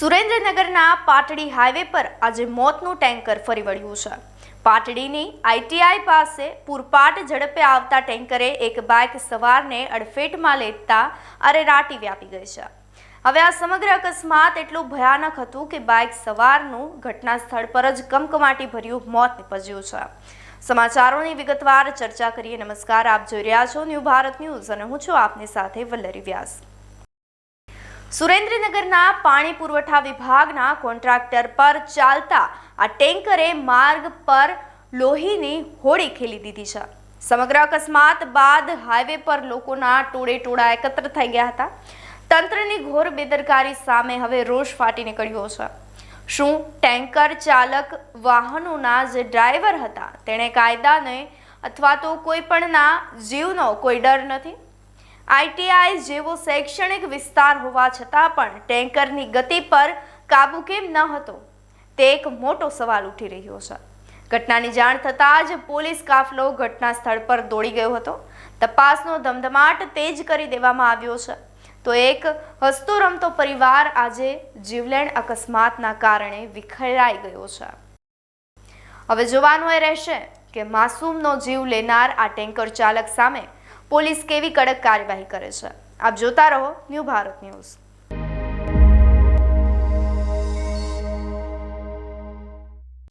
સુરેન્દ્રનગરના પાટડી હાઈવે પર આજે મોતનું ટેન્કર ફરી વળ્યું છે। પાટડીની ITI પાસે પૂરપાટ ઝડપે આવતા ટેન્કરે એક બાઇક સવારને અડફેટમાં લેતા અરેરાટી વ્યાપી ગઈ છે। હવે આ સમગ્ર અકસ્માત એટલો ભયાનક હતું કે બાઇક સવારનું ઘટના સ્થળ પર જ કમકમાટી ભર્યું મોત નીપજ્યું છે। સમાચારોની વિગતવાર ચર્ચા કરીએ। નમસ્કાર, આપ જોઈ રહ્યા છો ન્યૂ ભારત ન્યૂઝ અને હું છું આપની સાથે વલ્લરી વ્યાસ। સુરેન્દ્રનગરના પાણી પુરવઠા વિભાગના કોન્ટ્રાક્ટર પર ચાલતા આ ટેન્કરે માર્ગ પર લોહીની હોળી ખેલી દીધી છે। સમગ્ર અકસ્માત બાદ હાઈવે પર લોકોના ટોળેટોળા એકત્ર થઈ ગયા હતા। તંત્રની ઘોર બેદરકારી સામે હવે રોષ ફાટી નીકળ્યો છે। શું ટેન્કર ચાલક વાહનોના જે ડ્રાઈવર હતા તેણે કાયદાને અથવા તો કોઈ પણના જીવનો કોઈ ડર નથી? ITI જેવો શૈક્ષણિક વિસ્તાર હોવા છતાં પણ ટેન્કરની ગતિ પર કાબુ કેમ ન હતો તે એક મોટો સવાલ ઉઠી રહ્યો છે। ઘટનાની જાણ થતાં જ પોલીસ કાફલો ઘટના સ્થળ પર દોડી ગયો હતો। તપાસનો ધમધમાટ તેજ કરી દેવામાં આવ્યો છે। તો એક હસતો રમતો પરિવાર આજે જીવલેણ અકસ્માતના કારણે વિખેરાઈ ગયો છે। હવે જોવાનું એ રહેશે કે માસૂમનો જીવ લેનાર આ ટેન્કર ચાલક સામે પોલીસ કેવી કડક કાર્યવાહી કરે છે। આપ જોતા રહો ન્યૂ ભારત ન્યૂઝ।